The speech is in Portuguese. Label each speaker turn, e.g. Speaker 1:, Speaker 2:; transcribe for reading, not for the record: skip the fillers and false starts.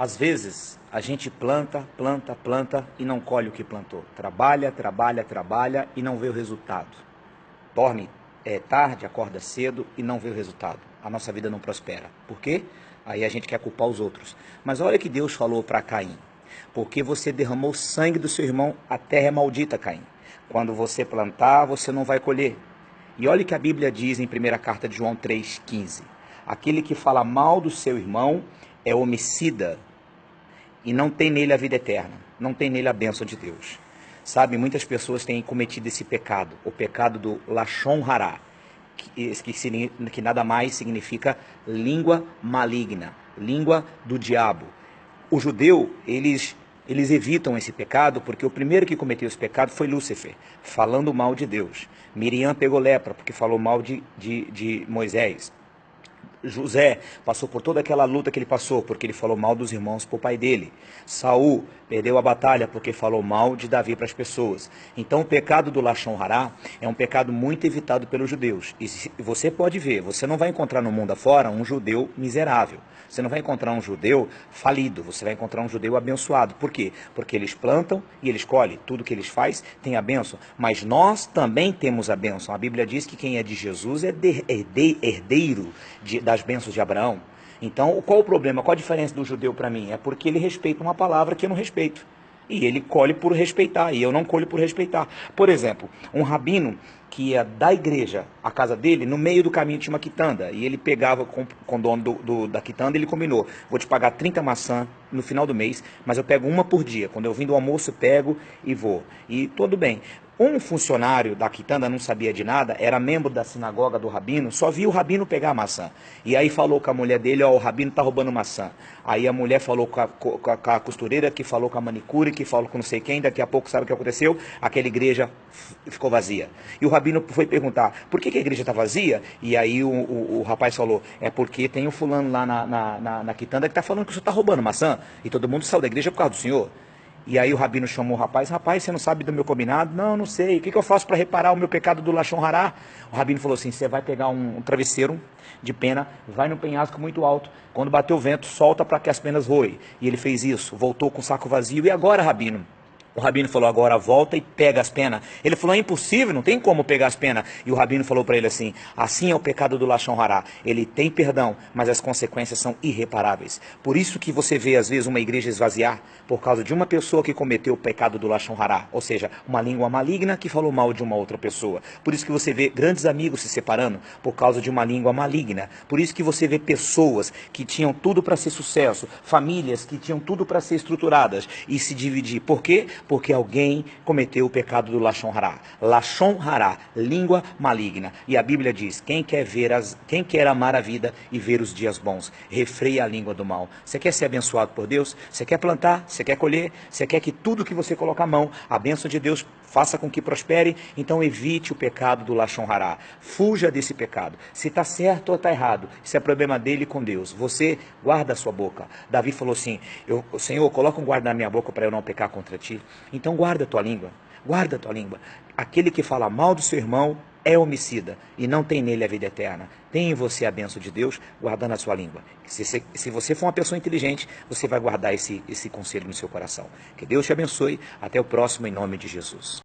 Speaker 1: Às vezes, a gente planta, planta, planta e não colhe o que plantou. Trabalha, trabalha, trabalha e não vê o resultado. Dorme tarde, acorda cedo e não vê o resultado. A nossa vida não prospera. Por quê? Aí a gente quer culpar os outros. Mas olha que Deus falou para Caim. Porque você derramou sangue do seu irmão, a terra é maldita, Caim. Quando você plantar, você não vai colher. E olha que a Bíblia diz em 1ª carta de João 3,15. Aquele que fala mal do seu irmão é homicida e não tem nele a vida eterna, não tem nele a bênção de Deus. Sabe, muitas pessoas têm cometido esse pecado, o pecado do Lashon Hará, que nada mais significa língua maligna, língua do diabo. O judeu, eles evitam esse pecado porque o primeiro que cometeu esse pecado foi Lúcifer, falando mal de Deus. Miriam pegou lepra porque falou mal de Moisés. José passou por toda aquela luta que ele passou, porque ele falou mal dos irmãos para o pai dele. Saul perdeu a batalha porque falou mal de Davi para as pessoas. Então o pecado do Lashon Hará é um pecado muito evitado pelos judeus. E você pode ver, você não vai encontrar no mundo afora um judeu miserável. Você não vai encontrar um judeu falido, você vai encontrar um judeu abençoado. Por quê? Porque eles plantam e eles colhem. Tudo que eles fazem tem a bênção. Mas nós também temos a bênção. A Bíblia diz que quem é de Jesus é herdeiro das bênçãos de Abraão. Então, qual o problema? Qual a diferença do judeu para mim? É porque ele respeita uma palavra que eu não respeito. E ele colhe por respeitar, e eu não colho por respeitar. Por exemplo, um rabino que ia da igreja à casa dele, no meio do caminho tinha uma quitanda, e ele pegava com o dono da quitanda, ele combinou, vou te pagar 30 maçãs no final do mês, mas eu pego uma por dia. Quando eu vim do almoço, eu pego e vou. E tudo bem. Um funcionário da quitanda não sabia de nada, era membro da sinagoga do rabino, só viu o rabino pegar a maçã. E aí falou com a mulher dele, ó, o rabino tá roubando maçã. Aí a mulher falou com a costureira, que falou com a manicure, que falou com não sei quem, daqui a pouco sabe o que aconteceu? Aquela igreja ficou vazia. E o rabino foi perguntar, por que a igreja está vazia? E aí o rapaz falou, é porque tem um fulano lá na quitanda que está falando que o senhor está roubando maçã, e todo mundo saiu da igreja por causa do senhor. E aí o rabino chamou o rapaz, você não sabe do meu combinado? Não sei, o que eu faço para reparar o meu pecado do Lashon Hará? O rabino falou assim, você vai pegar um travesseiro de pena, vai num penhasco muito alto, quando bater o vento, solta para que as penas voem. E ele fez isso, voltou com o saco vazio, e agora, rabino? O rabino falou, agora volta e pega as penas. Ele falou, é impossível, não tem como pegar as penas. E o rabino falou para ele assim, assim é o pecado do Lashon Hará. Ele tem perdão, mas as consequências são irreparáveis. Por isso que você vê, às vezes, uma igreja esvaziar por causa de uma pessoa que cometeu o pecado do Lashon Hará. Ou seja, uma língua maligna que falou mal de uma outra pessoa. Por isso que você vê grandes amigos se separando por causa de uma língua maligna. Por isso que você vê pessoas que tinham tudo para ser sucesso, famílias que tinham tudo para ser estruturadas e se dividir. Por quê? Porque alguém cometeu o pecado do Lashon Hará. Lashon Hará, língua maligna. E a Bíblia diz, quem quer amar a vida e ver os dias bons, refreia a língua do mal. Você quer ser abençoado por Deus? Você quer plantar? Você quer colher? Você quer que tudo que você colocar a mão, a bênção de Deus faça com que prospere? Então evite o pecado do Lashon Hará. Fuja desse pecado. Se está certo ou está errado, isso é problema dele com Deus. Você guarda a sua boca. Davi falou assim, Senhor, coloca um guarda na minha boca para eu não pecar contra ti. Então guarda a tua língua, guarda a tua língua. Aquele que fala mal do seu irmão é homicida e não tem nele a vida eterna. Tem em você a bênção de Deus guardando a sua língua. Se você for uma pessoa inteligente, você vai guardar esse conselho no seu coração. Que Deus te abençoe. Até o próximo, em nome de Jesus.